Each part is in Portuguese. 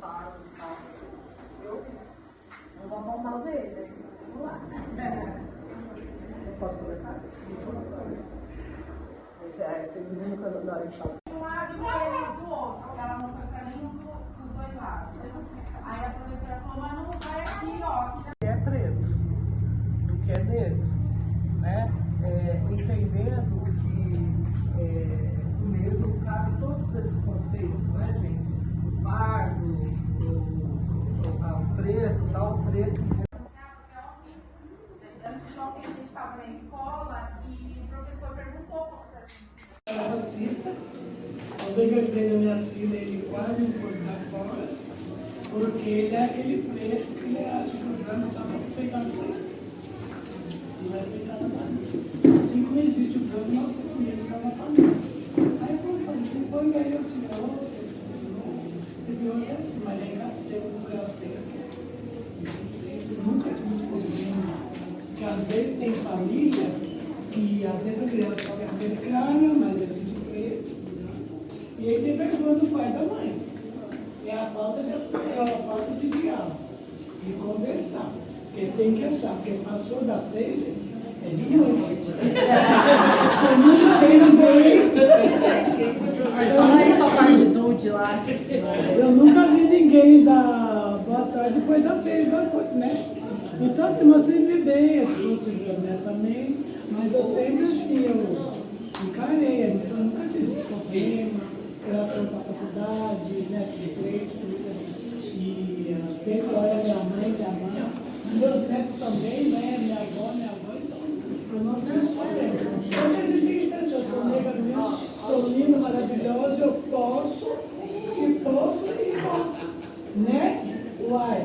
salas e tal. Eu vou apontar o dedo, né? Vamos lá. Eu posso conversar? Vocês nunca na hora de falar. Um lado e do outro. Ela não foi pra nenhum dos dois lados. Aí a professora falou, mas não vai aqui, ó. Que é preto, do que é negro, né? Entendendo que o negro cabe todos esses conceitos, né, gente? O pardo, o preto, tal, o preto. Antes de ontem a gente estava na escola e o professor perguntou pra gente. Era racista. Quando eu entrei na minha filha, ele quase me pôs pra fora, porque ele é aquele preto que ele acha que os brancos estavam aceitando isso. Não vai aceitar nada. Assim como existe o branco, nossa família estava falando. Aí eu falei, depois aí eu disse, você viu que é assim, mas é engraçado, nunca tive problema. Porque às vezes tem família que às vezes a criança fala americana, mas é tudo preto. E aí tem vergonha do pai e da mãe. É a falta de diálogo, de conversar. Porque tem que achar, porque passou das 6, é de noite. Eu nunca vi ninguém. Fala isso ao Dude lá. Eu nunca vi ninguém dar boa tarde depois das 6 da noite, né? Então, assim, eu sempre bem, eu trouxe também, mas eu sempre assim, eu encarei, então eu nunca tive esse problema, eu fui para a faculdade, né, de direito, e sempre olha minha mãe, meus netos também, né, minha avó, eu não tenho problema. Eu disse que eu sou nega mesmo, sou linda, maravilhosa, eu posso, e posso, né? Uai.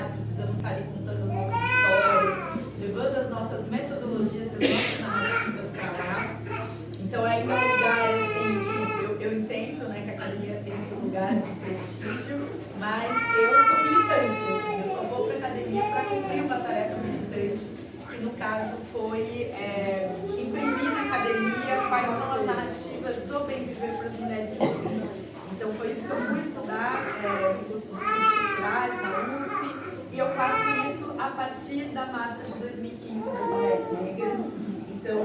Precisamos estar ali contando as nossas histórias, levando as nossas metodologias, as nossas narrativas para lá. Então ainda é um lugar assim, eu entendo, né, que a academia tem esse lugar de prestígio, mas eu sou militante, assim, eu só vou para a academia para cumprir uma tarefa militante, que no caso foi imprimir na academia quais são as narrativas do bem viver para as mulheres negras. Então foi isso que eu fui estudar no curso de Ciências Culturais, na USP, e eu faço isso a partir da marcha de 2015 das mulheres negras. Então,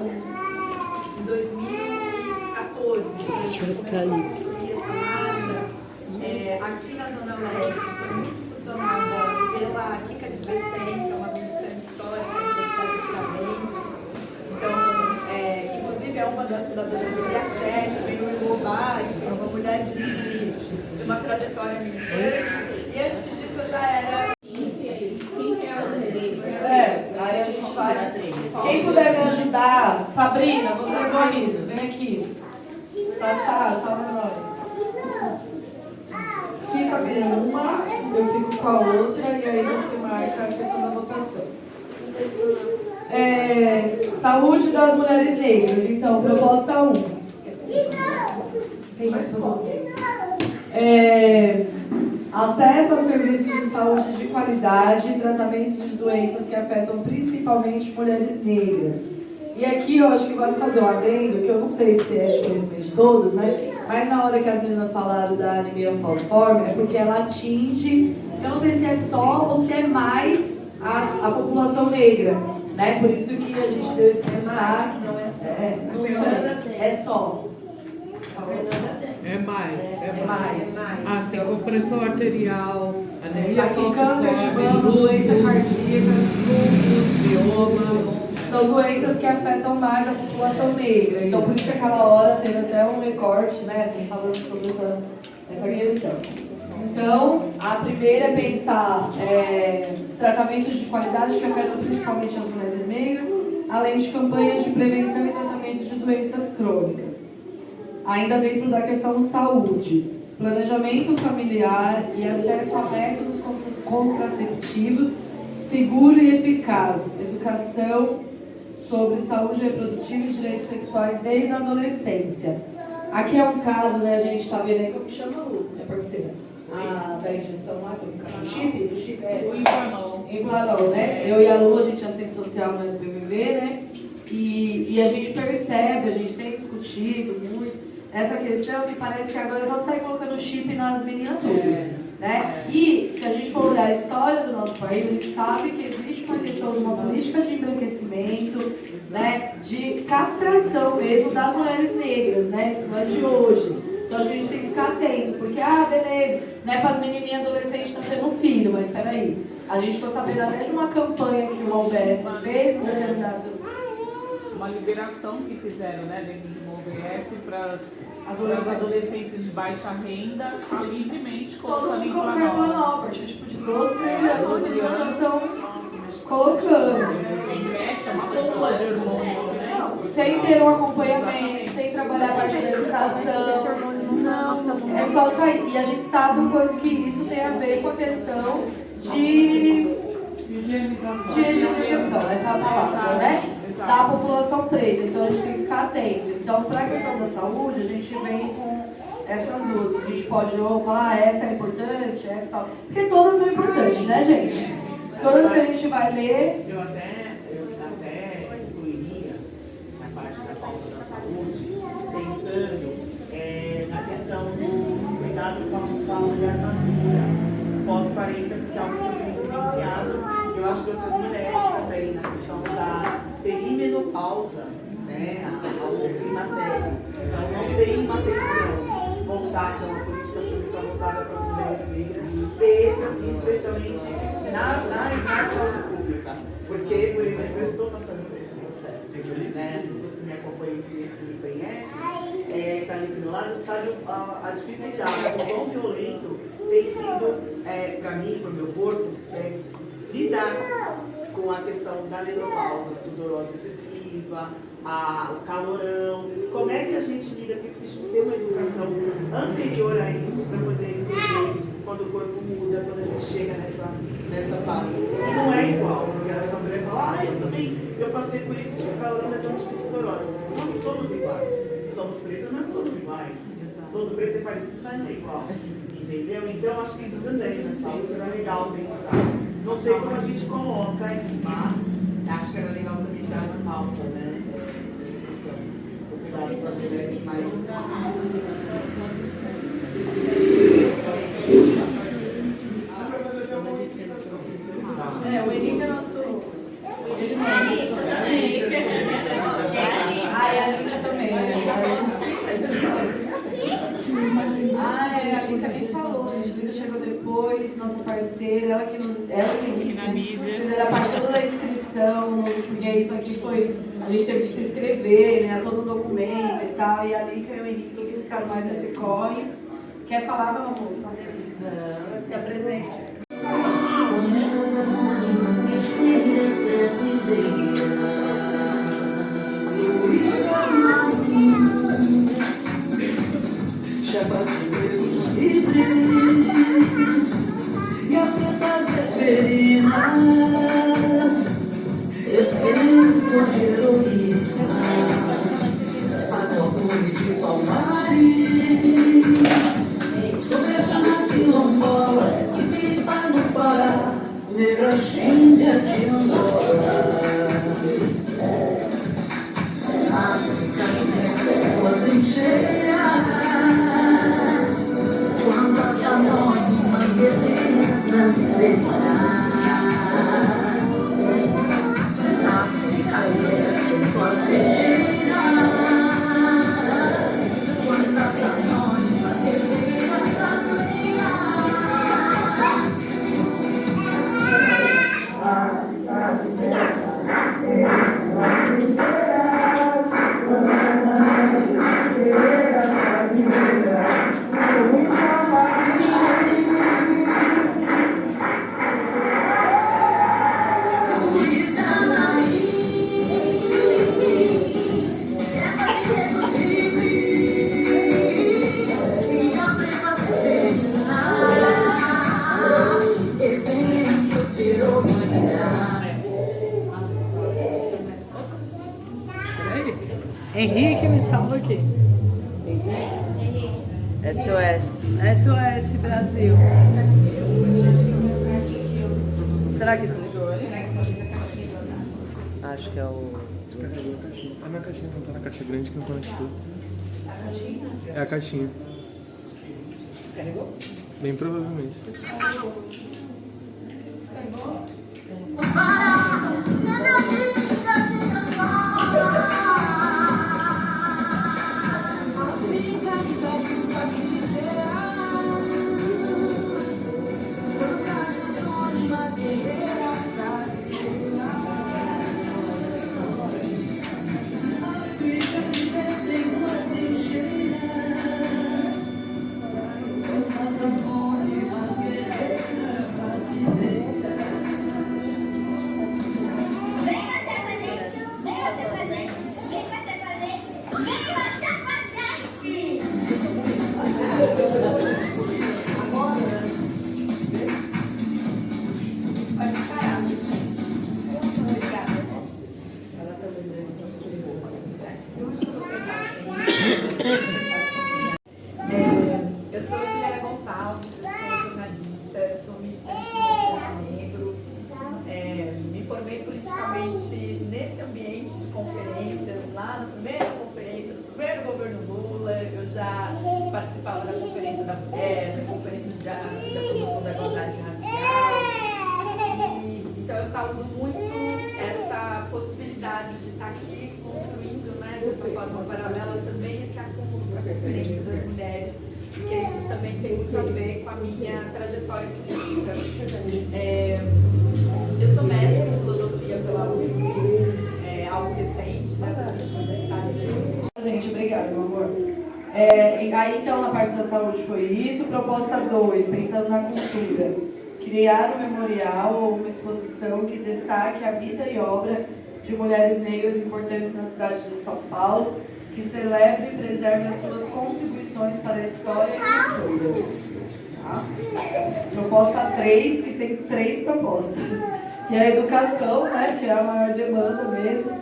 em 2014, essa marcha, aqui na Zona Leste, foi muito impulsionada pela Kika de Becém, que é uma militante histórica da cidade de Tiradentes. Então, inclusive é uma das fundadoras do Riachete, veio no Ilobá, é uma mulher de uma trajetória militante. E antes disso eu já era. Aí a gente vai. Quem puder me ajudar, Sabrina, você é boa nisso, vem aqui. Sassá, salva nós. Fica com uma, eu fico com a outra, e aí você marca a questão da votação. Saúde das mulheres negras. Então, proposta 1. Tem mais uma? Acesso a serviços de saúde de qualidade e tratamento de doenças que afetam principalmente mulheres negras. E aqui eu acho que vale fazer um adendo, que eu não sei se é de conhecimento de todos, né? Mas na hora que as meninas falaram da anemia falciforme, é porque ela atinge, eu não sei se é só ou se é mais a população negra, né? Por isso que a gente deu esse mensagem. Não é só. É só. É mais. É mais. Ah, tem compressão arterial, anemia Aqui câncer de mama, falciforme, doença cardíaca, lúpus, mioma. são doenças que afetam mais a população negra. Então, por isso que aquela hora teve até um recorte, né, assim, falando sobre essa questão. Então, a primeira é pensar tratamentos de qualidade que afetam principalmente as mulheres negras, além de campanhas de prevenção e tratamento de doenças crônicas. Ainda dentro da questão saúde, planejamento familiar e acesso a métodos contraceptivos seguro e eficaz, educação sobre saúde reprodutiva e direitos sexuais desde a adolescência. Aqui é um caso, né, a gente está vendo aí, como chama, Lu, minha parceira? Da injeção lá, do chip, O informal. em Planalto, né? Eu e a Lu, a gente é assistente social no SPVV, né? E a gente percebe, a gente tem discutido muito essa questão que parece que agora é só sair colocando chip nas meninas todas. Né? E se a gente for olhar a história do nosso país, a gente sabe que existe uma questão de uma política de embranquecimento, né? De castração mesmo das mulheres negras, né? Isso não é de hoje. Então acho que a gente tem que ficar atento, porque, beleza, né, para as menininhas adolescentes estão tendo filho, mas peraí, a gente ficou sabendo até de uma campanha que uma UBS fez, um determinado... Uma liberação que fizeram, né, dentro de uma UBS para as adolescentes de baixa renda, livremente Todo mundo colocando colocar Planalto, a partir tipo, de 12 anos, então colocando. Fecha uma bomba de hormônio, né? Sem ter um acompanhamento, sem trabalhar a parte da educação. Não, é só sair. E a gente sabe o quanto que isso tem a ver com a questão de higienização, essa é a palavra, né? Da população preta. Então a gente tem que ficar atento. Então, para a questão da saúde, a gente vem com essas duas. A gente pode ou falar, essa é importante, essa tal. Porque todas são importantes, né, gente? Todas que a gente vai ler. Eu até incluiria na parte da pauta da saúde, pensando na questão do cuidado com a mulher madura, pós-40, porque é algo que eu tenho vivenciado. Eu acho que outras mulheres também, na questão da perimenopausa, né, ao climatério. Então, não tem uma atenção voltada, uma política pública voltada para as mulheres negras, e especialmente na saúde pública. Porque, por exemplo, eu estou passando por esse processo, né? As pessoas que me acompanham e que me conhecem, está ali do meu lado, sabem a dificuldade, o quão violento tem sido, para mim, para o meu corpo, lidar com a questão da menopausa, sudorose excessiva, o calorão. Como é que a gente lida, porque a gente tem uma educação anterior a isso para poder entender quando o corpo muda, quando a gente chega nessa fase. E não é igual, porque às vezes a mulher fala, eu passei por isso, tive calorão, mas eu não tive sudorose. Nós não somos iguais. Somos pretos, mas não somos iguais. Todo preto é parecido, mas não é igual. Entendeu? Então, acho que isso também na saúde era legal pensar. Não sei como a gente coloca, mas acho que era legal também dar uma pauta, né? Essa questão. O cuidado com as mulheres mais. O Henrique é nosso. Ele não é. E a Lina também, né? A Lina nem falou, gente. A Lina chegou depois, nossa parceira, ela que nos. Ela que fizeram a parte toda da inscrição, porque isso aqui foi. A gente teve que se inscrever, né? Todo o documento e tal. E a Lina e o Henrique que ficaram mais nesse corre. Quer falar, meu amor? Se apresente. Chapa de dedos livres e a preta zeferina, exemplo de heroína, a Torre de Palmares, soberana quilombola que viva no Pará, negra xinga de Angola. As trincheiras, quando as anônimas guerreiras brasileiras, África é com as trincheiras, quando as anônimas guerreiras brasileiras. Henrique, me salva aqui. SOS. SOS Brasil. Será que desligou ali? Acho que é o. Descarregou a caixinha. Ah, na caixinha não tá na caixa grande que não conectou. A caixinha? É a caixinha. Descarregou? Bem provavelmente. Eu sou Juliana Gonçalves, eu sou jornalista, sou militante do movimento negro. Me formei politicamente nesse ambiente de conferências, lá na primeira conferência do primeiro governo Lula. Eu já participava da Conferência da Mulher, da Conferência da Promoção da Igualdade Racial. Então eu saúdo muito essa possibilidade de estar aqui construindo, né, dessa forma paralela também esse acúmulo para a Conferência das Mulheres, porque isso também tem muito a ver com a minha trajetória política. Eu sou mestre em filosofia pela USP, algo recente, né, da universidade. Gente, obrigada, meu amor. Aí, então, na parte da saúde foi isso. Proposta 2, pensando na cultura. Criar um memorial ou uma exposição que destaque a vida e obra de mulheres negras importantes na cidade de São Paulo, que celebre e preserve as suas contribuições para a história e a cultura. Tá? Proposta 3, que tem 3 propostas. E a educação, né, que é a maior demanda mesmo,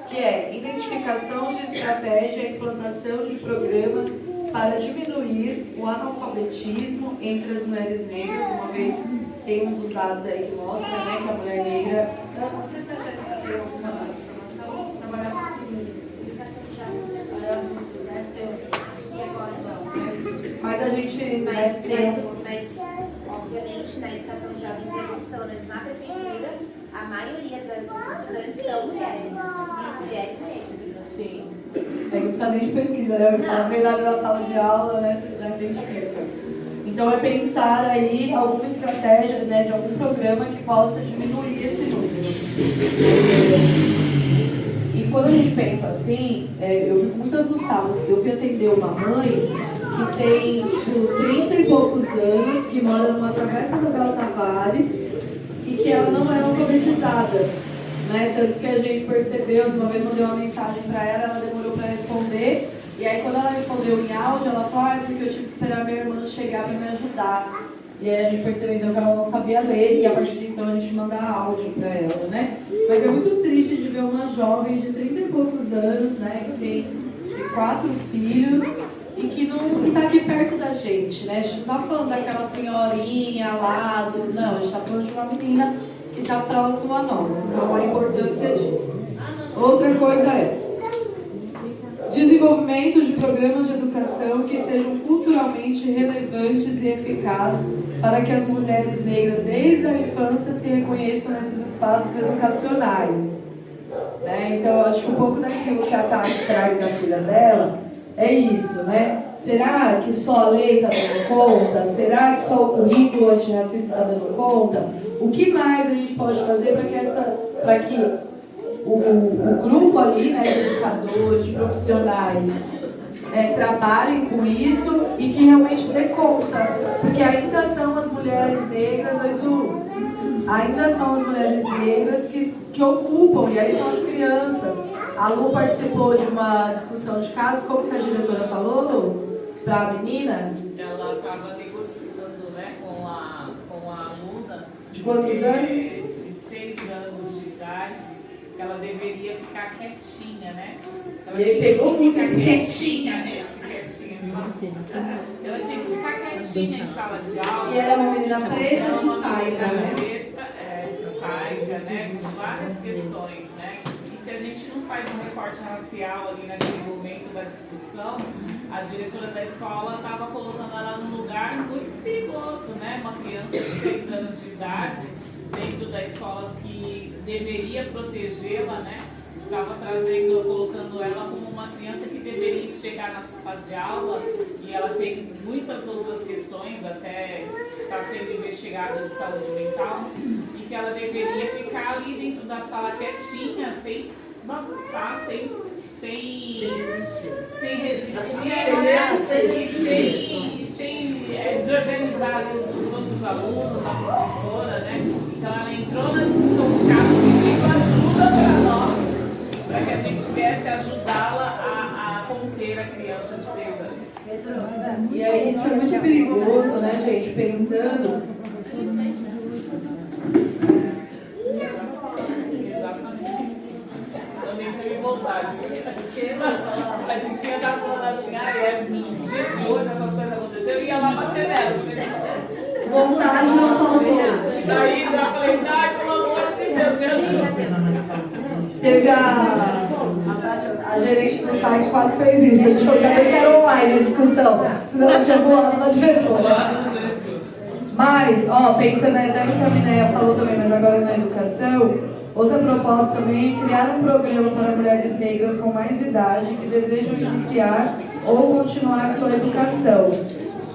que é identificação de estratégia e implantação de programas para diminuir o analfabetismo entre as mulheres negras, uma vez tem um dos dados aí que mostra, né, que a mulher negra, eu não sei se a Jéssica tem alguma informação, você trabalha com educação de adultos, né, mas a gente Mas, obviamente, na educação de jovens e adultos, pelo menos na prefeitura, a maioria dos estudantes são mulheres, e mulheres negras. Sim. Não precisa nem de pesquisa, né? Ela veio lá na sala de aula, né? Você já identifica. Então é pensar aí alguma estratégia, né, de algum programa que possa diminuir esse número. E quando a gente pensa assim, eu fico muito assustada. Eu fui atender uma mãe que tem 30 e poucos anos, que mora numa travessa da Bela Tavares e que ela não é alfabetizada. Né? Tanto que a gente percebeu, uma vez mandei uma mensagem para ela, ela demorou para responder. E aí quando ela respondeu em áudio, ela falou, porque eu tive que esperar minha irmã chegar para me ajudar. E aí a gente percebeu então que ela não sabia ler, e a partir de então a gente manda áudio para ela, né? Mas é muito triste de ver uma jovem de 30 e poucos anos, né, que tem 4 filhos e que não está aqui perto da gente, né? A gente não está falando daquela senhorinha lá, não, a gente está falando de uma menina que está próximo a nós, então a importância disso. Outra coisa é desenvolvimento de programas de educação que sejam culturalmente relevantes e eficazes para que as mulheres negras desde a infância se reconheçam nesses espaços educacionais. Né? Então, eu acho que um pouco daquilo que a Tati traz da filha dela é isso, né? Será que só a lei está dando conta? Será que só o currículo antirracista está dando conta? O que mais a gente pode fazer para que o grupo ali, né, de educadores, de profissionais, trabalhem com isso e que realmente dê conta? Porque ainda são as mulheres negras, ainda são as mulheres negras que ocupam, e aí são as crianças. A Lu participou de uma discussão de casos, como que a diretora falou, Lu? Para a menina? Ela estava negociando, né, com a aluna de quantos anos? De 6 anos de idade, que ela deveria ficar quietinha, né? Ela e ele pegou que ficar quietinha, ela tinha que ficar quietinha em sala de aula. E ela é uma menina preta de saia, né? Preta, de polêmica, né? Com várias questões, né? E se a gente não faz um recorte racial ali naquele momento da discussão, a diretora da escola estava colocando ela num lugar muito perigoso, né? Uma criança de 6 anos de idade dentro da escola que deveria protegê-la, né? Estava colocando ela como uma criança que deveria chegar na sala de aula, e ela tem muitas outras questões, até está sendo investigada de saúde mental, e que ela deveria ficar ali dentro da sala quietinha, sem bagunçar, sem desorganizar ali os outros alunos, a professora, né? Então ela entrou na discussão de casa pedindo ajuda para nós, para que a gente pudesse ajudá-la a conter a criança de 6 anos. E aí isso é muito perigoso, né, gente? Pensando. Exatamente. Também tive vontade, porque a Titinha tá falando assim, de hoje essas coisas aconteceram, e ia lá bater nela. Vontade não faltou. E daí já falei, ai, pelo amor de Deus, me ajuda. Teve a gerente do site quase fez isso. A gente falou que era online a discussão, senão ela tinha voado na diretora. Mas, ó, pensando até no que a Mineia falou também, mas agora na educação, outra proposta também é criar um programa para mulheres negras com mais idade que desejam iniciar ou continuar sua educação.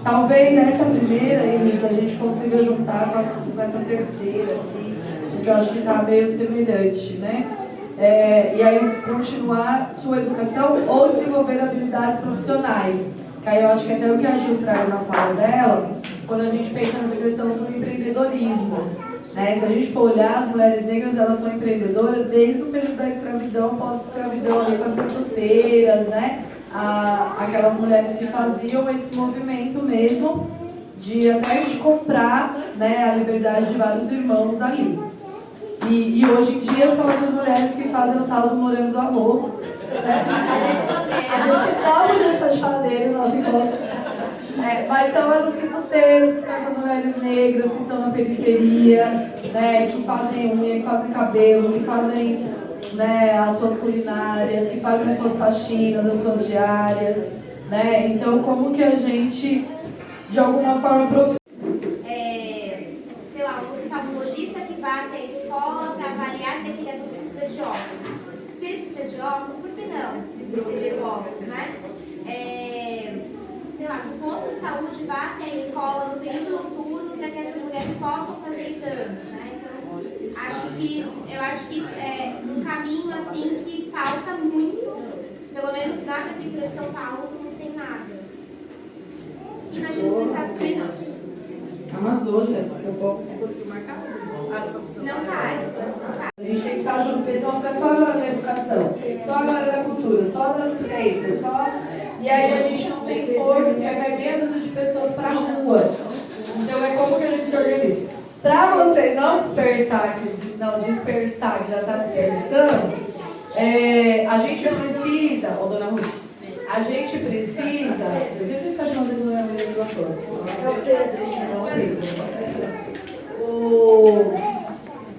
Talvez nessa primeira, Henrique, a gente consiga juntar com essa terceira aqui, porque eu acho que está meio semelhante, né? E aí continuar sua educação ou desenvolver habilidades profissionais. Que aí eu acho que até o que a Ju traz na fala dela, quando a gente pensa nessa questão do empreendedorismo, né? Se a gente for olhar, as mulheres negras, elas são empreendedoras desde o período da escravidão, pós-escravidão, ali com as cantuteiras, né? Aquelas mulheres que faziam esse movimento mesmo de até de comprar, né, a liberdade de vários irmãos ali. E hoje em dia são essas mulheres que fazem o tal do morango do amor. Né? A gente pode deixar de falar dele no nosso encontro. Mas são essas quituteiras, que são essas mulheres negras que estão na periferia, né, que fazem unha, que fazem cabelo, que fazem, né, as suas culinárias, que fazem as suas faxinas, as suas diárias. Né? Então, como que a gente, de alguma forma, até a escola para avaliar se aquele adulto precisa de óculos. Se ele precisa de óculos, por que não receber o óculos, né? Sei lá, o posto de saúde vá até a escola no período noturno para que essas mulheres possam fazer exames, né? Então, eu acho que é um caminho assim que falta muito, pelo menos na Prefeitura de São Paulo não tem nada. Imagina o estado também não. Arrasou, Jéssica. Você conseguiu marcar? Não faz. A gente tem que estar junto, porque senão fica só agora da educação, só agora da cultura, só da assistência, só... E aí a gente não tem força, porque vai menos de pessoas para a rua. Então é como que a gente se organiza. Para vocês não dispersar, que já está dispersando, a gente precisa, ô dona Ruth, a gente precisa... Eu sempre estou chamando de dona Ruth do ator.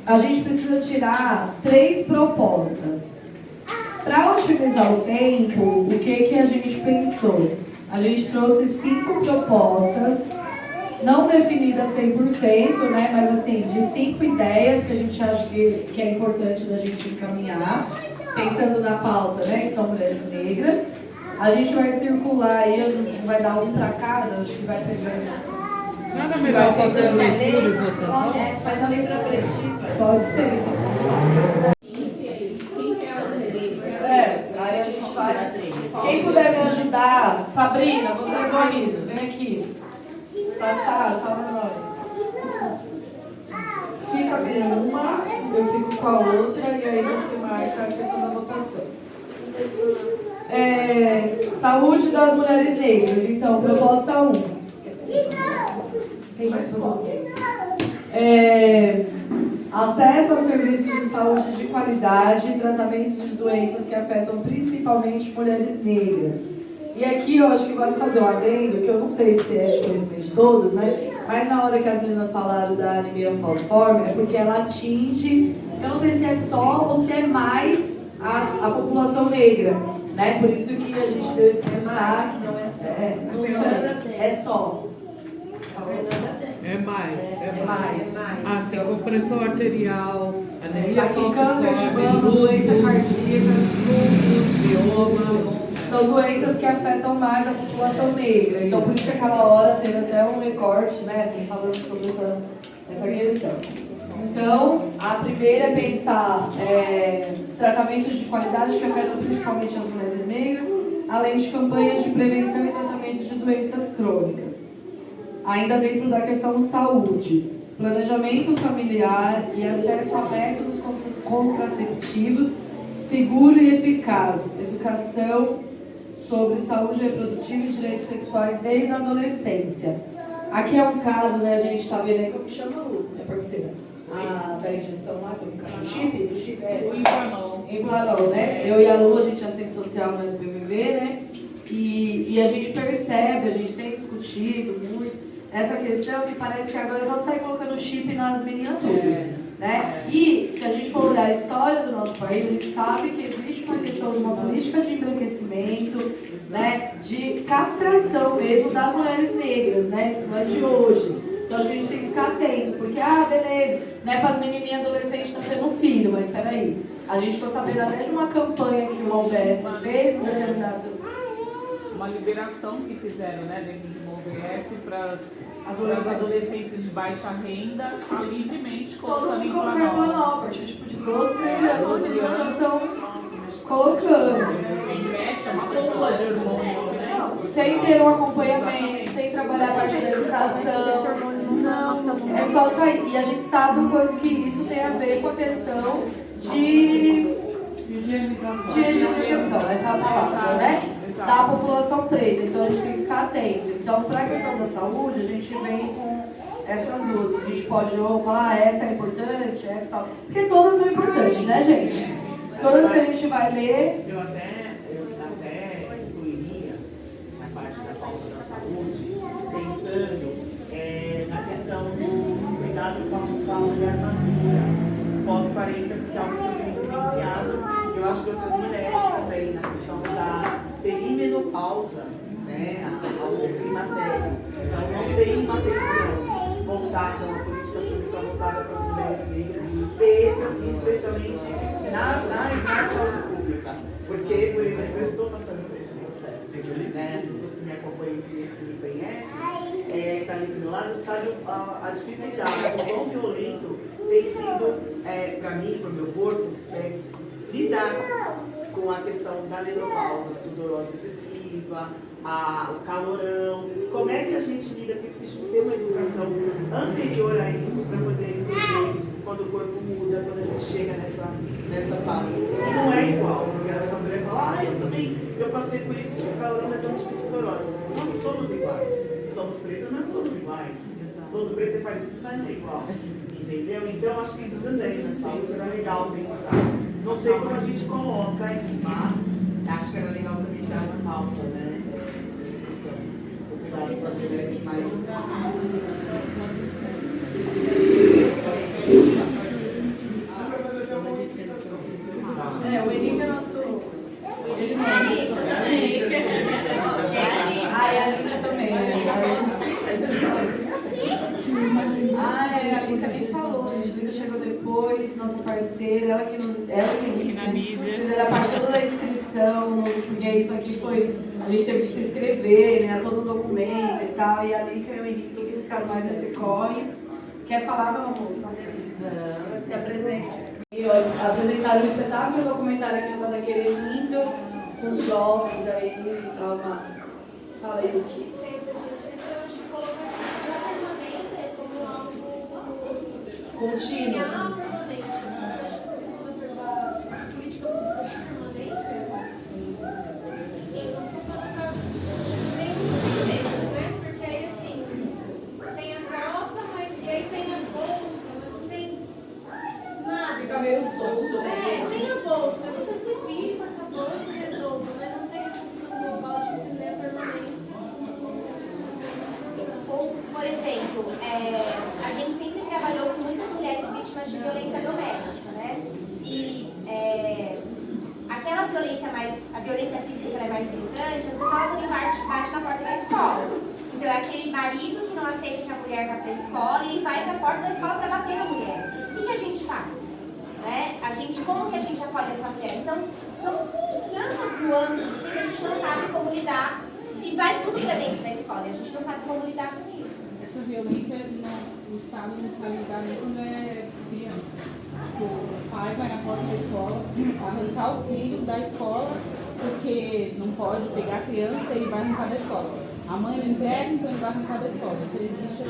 A gente precisa tirar 3 propostas. Para otimizar o tempo, o que a gente pensou? A gente trouxe 5 propostas, não definidas 100%, né? Mas assim, de 5 ideias que a gente acha que é importante da gente encaminhar, pensando na pauta, né? Que são mulheres negras. A gente vai circular aí, vai dar um para cada, acho que vai pegar. Nada melhor fazer a leitura e votação? Faz a leitura coletiva. Pode ser. Aí a gente vai. Quem puder me ajudar, Sabrina, você é boa nisso, vem aqui. Sassá, salva nós. Fica com uma, eu fico com a outra, e aí você marca a questão da votação. Saúde das mulheres negras. Então, proposta 1. Quem vai falar? Acesso a serviços de saúde de qualidade e tratamento de doenças que afetam principalmente mulheres negras. E aqui eu acho que vale fazer um adendo, que eu não sei se é de conhecimento de todos, né? Mas na hora que as meninas falaram da anemia falciforme, é porque ela atinge Eu não sei se é só ou se é mais a população negra, né? Por isso que a gente deu esse destaque. Não é só. É só. É mais. É mais. Ah, tem compressão arterial, anemia Aqui, câncer de mama, falciforme, doença lúpus, cardíaca, mioma. são doenças que afetam mais a população negra. Então, por isso que aquela hora teve até um recorte, né, assim, falando sobre essa questão. Então, a primeira é pensar tratamentos de qualidade que afetam principalmente as mulheres negras, além de campanhas de prevenção e tratamento de doenças crônicas. Ainda dentro da questão saúde, planejamento familiar e acesso a métodos contraceptivos seguro e eficaz, educação sobre saúde reprodutiva e direitos sexuais desde a adolescência. Aqui é um caso, né, a gente está vendo aí, como chama minha parceira? Da injeção lá, do chip? Do chip, O Implanon. Implanon, né? Eu e a Lu, a gente é assistente social no SPVV, né? E a gente percebe, a gente tem discutido muito essa questão que parece que agora é só sair colocando chip nas meninas tudo, né? E se a gente for olhar a história do nosso país, a gente sabe que existe uma questão de uma política de embranquecimento, né? De castração mesmo das mulheres negras, né? Isso não é de hoje. Então acho que a gente tem que ficar atento, porque, beleza, né? Para as menininhas adolescentes estão tendo filho, mas peraí. A gente ficou sabendo até de uma campanha que o OBS fez, um determinado... Uma liberação que fizeram, né, dentro de uma OBS para as adolescentes de baixa renda, livremente Todo colocando mundo colocando Implanon, a partir tipo, de 12, 13 anos, as meninas estão colocando. Sem ter um acompanhamento, sem trabalhar a parte da educação. Não, é só sair. E a gente sabe o quanto que isso tem a ver com a questão de higienização, essa é a palavra, né? Da população preta. Então a gente tem que ficar atento. Então, para a questão da saúde, a gente vem com essas duas. A gente pode falar, essa é importante, essa tal. Porque todas são importantes, né, gente? Todas que a gente vai ler. Eu até incluiria na parte da pauta da saúde, pensando na questão do cuidado com a mulher madura, pós-40, que é algo que eu tenho vivenciado. Eu acho que outras mulheres também, na questão da perimenopausa, né, ao climatério. Então, não tem uma atenção voltada, uma política pública voltada para as mulheres negras, e especialmente na saúde pública. Porque, por exemplo, eu estou passando por esse processo, né, as pessoas que me acompanham e me conhecem, está ali do meu lado, sabem a dificuldade, o quão violento tem sido, para mim, para o meu corpo, lidar com a questão da menopausa, sudorose excessiva, o calorão. Como é que a gente lida com isso? Ter uma educação anterior a isso para poder entender quando o corpo muda, quando a gente chega nessa fase. E não é igual, porque a mulher fala, eu passei por isso, tive calorão, mas eu não tive sudorose. Nós não somos iguais. Somos pretos, mas não somos iguais. Todo preto é parecido, mas não é igual. Entendeu? Então, acho que isso também, na saúde, era legal pensar. Não sei como a gente coloca, mas acho que era legal também dar uma pauta, né? Essa questão. O cuidado com as mulheres mais. O Henrique é nosso. Ele não a Lina também. A Lina nem falou, a gente chegou depois, nossa parceira, ela que na mídia. Fizeram a parte toda da inscrição, porque isso aqui foi. A gente teve que se inscrever, né? Todo o documento e tal. E a Lika e o Henrique têm que ficar mais nesse corre. Quer falar, meu amor? Se apresente. E apresentaram o espetáculo, o documentário aqui está daquele lindo, com os jovens aí e tal, mas. Fala aí. Licença de direção, a gente colocou essa permanência como algo Contínuo. a permanência, né? Eu acho que essa questão da política pública de permanência, enfim, não funciona para nenhum dos meses, né? Porque aí assim, tem a cota, mas e aí tem a bolsa, mas não tem nada. Fica meio solto, né? Tem a bolsa, você se vira com essa bolsa e resolve, né? Não tem essa questão global de entender a permanência. Por exemplo, a gente sempre trabalhou com muitas mulheres vítimas de violência doméstica, né? a violência física que ela é mais gritante, às vezes ela também bate na porta da escola. Então é aquele marido que não aceita que a mulher vá para a escola e ele vai para a porta da escola para bater na mulher. O que a gente faz? Né? Como que a gente acolhe essa mulher? Então são tantas nuances assim, que a gente não sabe como lidar e vai tudo para dentro da escola. E a gente não sabe como lidar com isso. Essa violência o Estado não sabe lidar nem quando é criança. Tipo, o pai vai na porta da escola arrancar o filho da escola porque não pode pegar a criança e vai arrancar da escola. A mãe não entrega, então ele vai arrancar da escola. Isso existe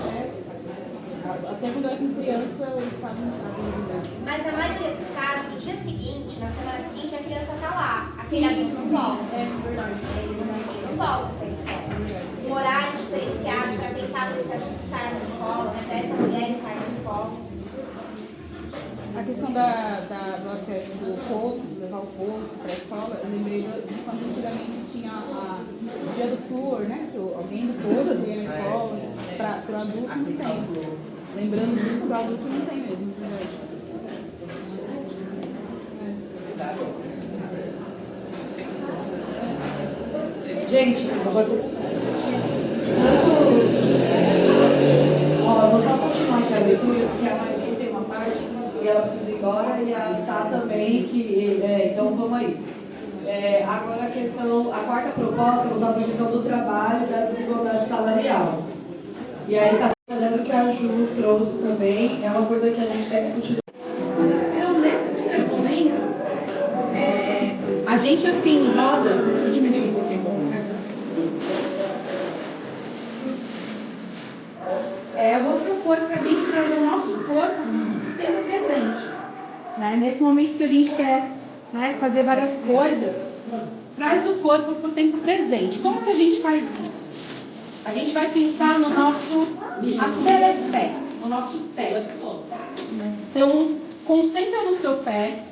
até quando é com criança, o Estado não sabe lidar. Mas na maioria dos casos, no dia seguinte, na semana seguinte, a criança está lá. Aquele adulto não volta. É verdade. Ele não volta para a escola. Um horário diferenciado para pensar nesse adulto estar na escola, né? Para essa mulher estar na escola. A questão do acesso do posto, de levar o posto para a escola, eu lembrei de quando antigamente tinha o dia do flúor, né? Que alguém do posto ia na escola, para o adulto não tem. Lembrando disso, para o adulto não tem mesmo. Gente, agora eu vou só continuar aqui a leitura, porque a Maria tem uma parte e ela precisa ir embora, e a Sá também, então vamos aí. Agora a quarta proposta é a divisão do trabalho e da desigualdade salarial. E aí está fazendo o que a Ju trouxe também, é uma coisa que a gente tem que continuar. Então, nesse primeiro momento, a gente assim roda, deixa eu diminuir um pouquinho. Eu vou propor para a gente trazer o nosso corpo no tempo presente. Né? Nesse momento que a gente quer, né, fazer várias coisas, traz o corpo para o tempo presente. Como que a gente faz isso? A gente vai pensar no nosso pé, no nosso pé. Então, concentra no seu pé,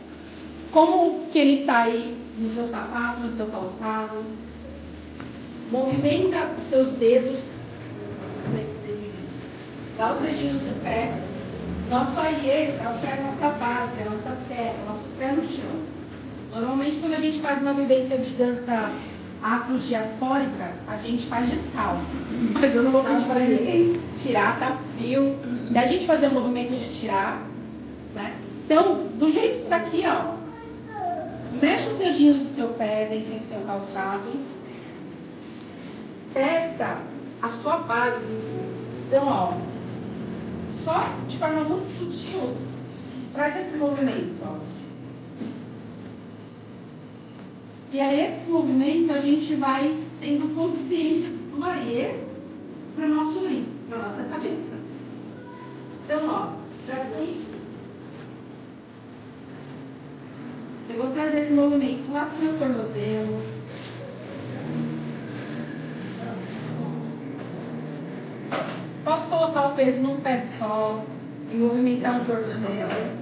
como que ele está aí no seu sapato, no seu calçado. Movimenta os seus dedos. Dá os dedinhos do pé. Nosso aie é a nossa base, a nossa terra, o nosso pé no chão. Normalmente, quando a gente faz uma vivência de dança afrodiaspórica, a gente faz descalço. Mas eu não vou pedir para ninguém tirar, tá frio. Da gente fazer o movimento de tirar, né? Então, do jeito que está aqui, ó. Mexe os dedinhos do seu pé dentro do seu calçado. Testa a sua base. Então, ó. Só de forma muito sutil, traz esse movimento, ó. E a esse movimento a gente vai tendo consciência do aie para o nosso rim, para a nossa cabeça. Então, ó, daqui eu vou trazer esse movimento lá para o meu tornozelo. Posso colocar o peso num pé só e movimentar um tornozelo.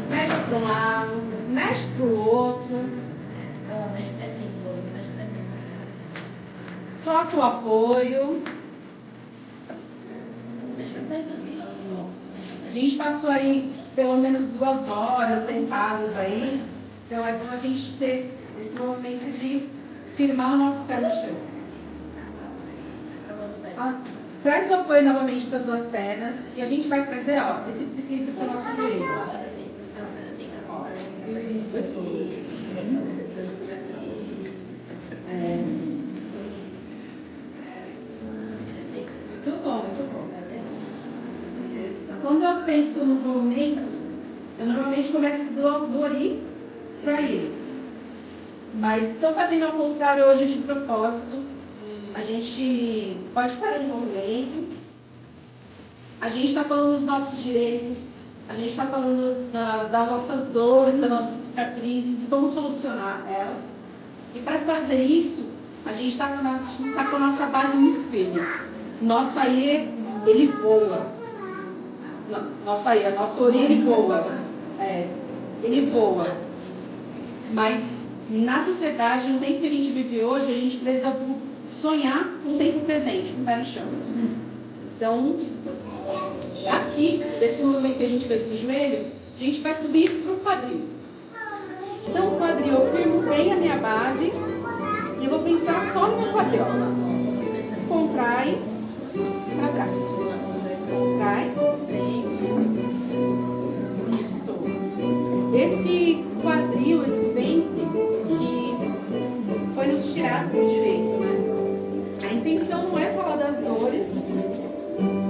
Mexe para um lado, mexe para o outro. Troca o apoio. A gente passou aí pelo menos 2 horas sentadas aí. Então é bom a gente ter esse movimento de firmar o nosso pé no chão. Traz o apoio novamente para as 2 pernas e a gente vai trazer, ó, esse desequilíbrio para o nosso joelho. Isso. Muito bom, muito bom. Quando eu penso no movimento, eu normalmente começo do ori para ele. Mas estou fazendo ao contrário hoje de propósito. A gente pode parar no movimento. A gente está falando dos nossos direitos. A gente está falando das nossas dores, das nossas cicatrizes e como solucionar elas. E para fazer isso, a gente está com a nossa base muito firme. Nosso aie, ele voa. Nosso aie, nosso ori, ele voa. Ele voa. Mas na sociedade, no tempo que a gente vive hoje, a gente precisa sonhar com o tempo presente, com o pé no chão. Então, aqui, desse movimento que a gente fez no joelho, A gente vai subir para o quadril. Então, o quadril, eu firmo bem a minha base e eu vou pensar só no meu quadril. Contrai para trás. Contrai. Isso. Esse quadril, esse ventre que foi nos tirado por direito, né? A intenção não é falar das dores,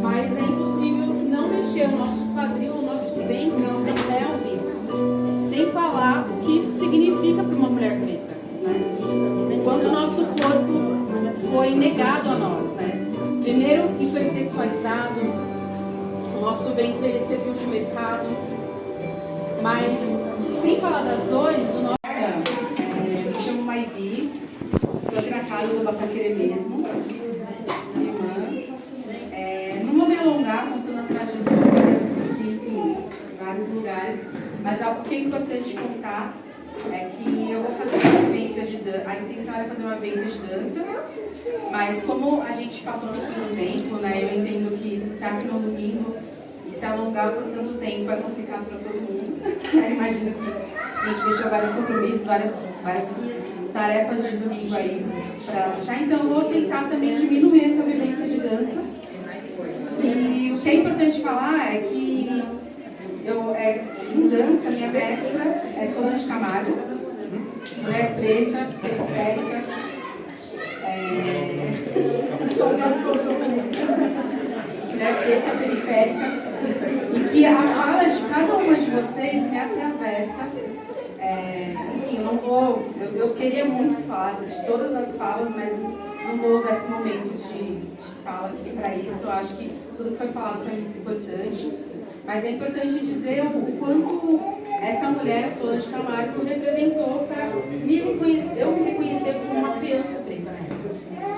mas é impossível não mexer o nosso quadril, o nosso ventre, a nossa pelve, sem falar o que isso significa para uma mulher preta, né? Enquanto o nosso corpo foi negado a nós, né? Primeiro hipersexualizado, o nosso ventre ele serviu de mercado, mas sem falar das dores, o nosso... Eu me chamo Maibi, sou de Aracaju, do Bacaquerê mesmo, irmã. Não vou me alongar contando a trajetória, em vários lugares, mas algo que é importante contar é que eu vou fazer uma vivência de dança. A intenção era fazer uma vivência de dança, mas como a gente passou um pouquinho tempo, né, eu entendo que estar aqui no domingo e se alongar por tanto tempo é complicado para todo mundo. Eu imagino que a gente deixou vários compromissos, várias tarefas de domingo aí para deixar, então eu vou tentar também diminuir essa vivência de dança. E o que é importante falar é que em dança, minha mestra é Solange Camargo, mulher preta, periférica, mulher preta, periférica, e que a fala de cada uma de vocês me atravessa. Enfim, eu não vou, eu queria muito falar de todas as falas, mas não vou usar esse momento de fala aqui para isso. Eu acho que tudo que foi falado foi muito importante. Mas é importante dizer o quanto essa mulher, a Solange Camargo, representou para eu me reconhecer como uma criança preta na época.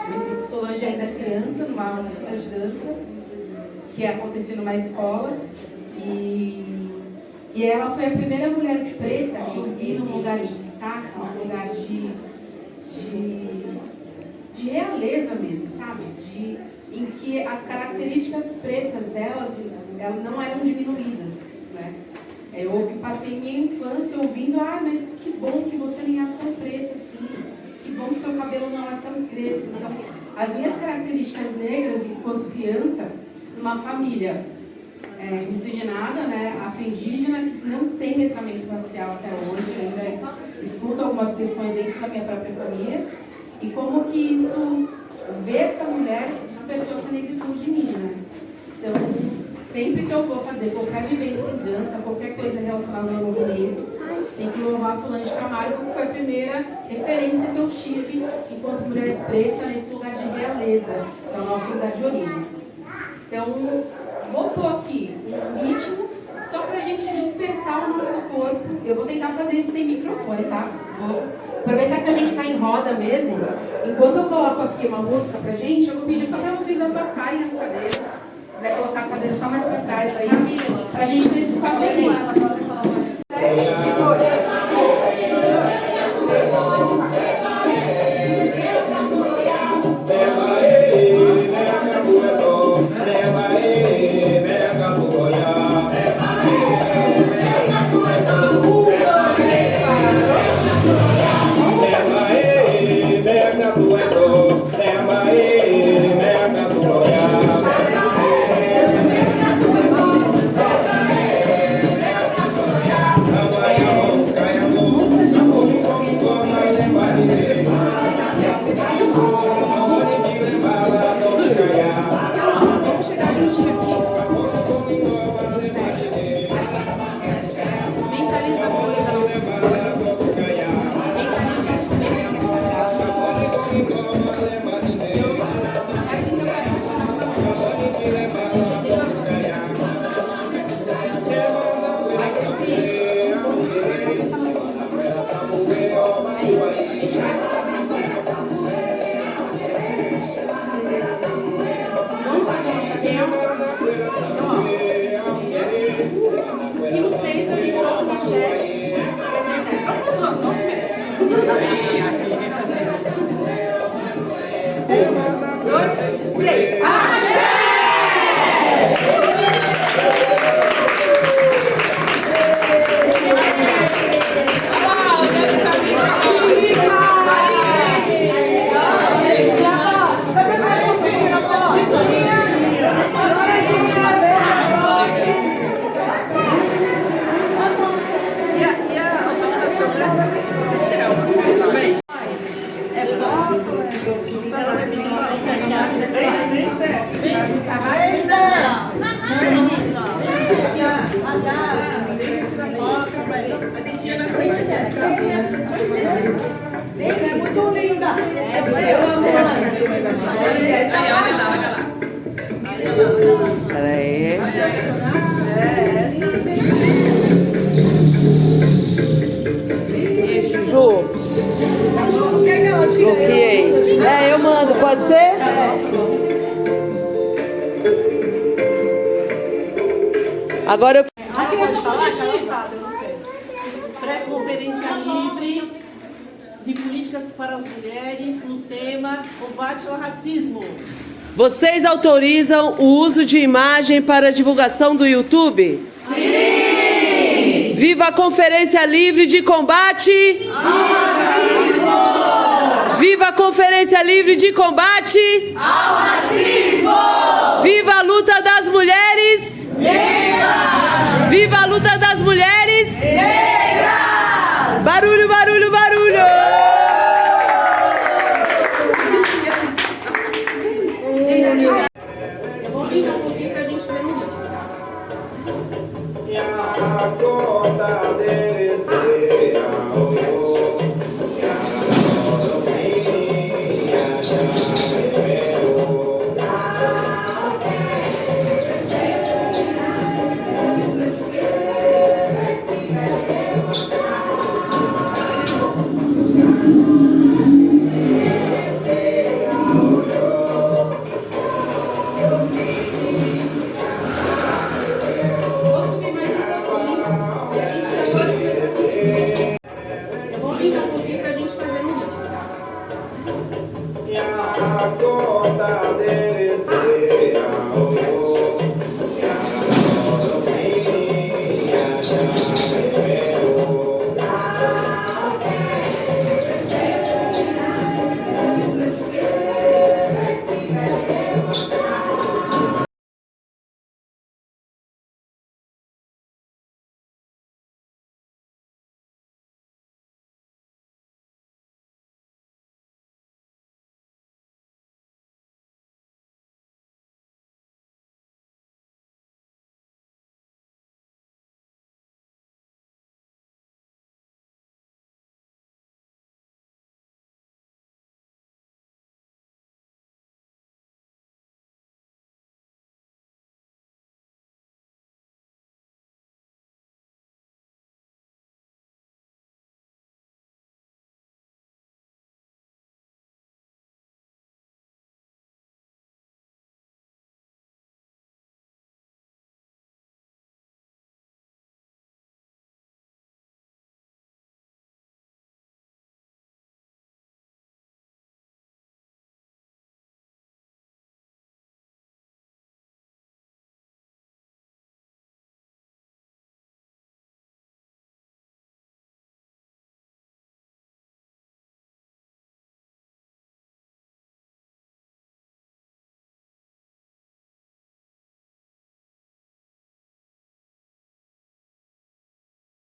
Comecei com Solange ainda criança, numa oficina de dança, que acontecia numa escola. E ela foi a primeira mulher preta que eu vi num lugar de destaque, num lugar de realeza mesmo, sabe? Em que as características pretas delas não eram diminuídas, né? Eu passei minha infância ouvindo, mas que bom que você nem é tão preta assim, que bom que seu cabelo não é tão crespo. Então, as minhas características negras enquanto criança, numa família miscigenada, né, afro-indígena, que não tem letramento racial até hoje, ainda escuto algumas questões dentro da minha própria família, e como que isso, ver essa mulher despertou essa negritude em mim, né? Então, sempre que eu vou fazer qualquer vivência em dança, qualquer coisa relacionada ao movimento, tem que louvar a Solange Camargo, que foi a primeira referência que eu tive enquanto mulher preta nesse lugar de realeza, que é o nosso lugar de origem. Então, vou pôr aqui um ritmo só pra gente despertar o nosso corpo. Eu vou tentar fazer isso sem microfone, tá? Vou aproveitar que a gente tá em roda mesmo. Enquanto eu coloco aqui uma música pra gente, eu vou pedir só pra vocês afastarem as cadeiras. Se quiser colocar a cadeira só mais pra trás aí, pra gente ter esse espaço aqui. Peraí. Ju. Bloqueei. Eu mando, pode ser? Agora eu. A criação positiva. Pré-conferência livre de políticas para as mulheres no tema combate ao racismo. Vocês autorizam o uso de imagem para divulgação do YouTube? Sim! Viva a Conferência Livre de Combate ao Racismo! Viva a Conferência Livre de Combate ao Racismo! Viva a luta das mulheres negras! Viva a luta das mulheres negras! Barulho, barulho, barulho! Eu vou vir um pouquinho pra gente ver no vídeo, tá?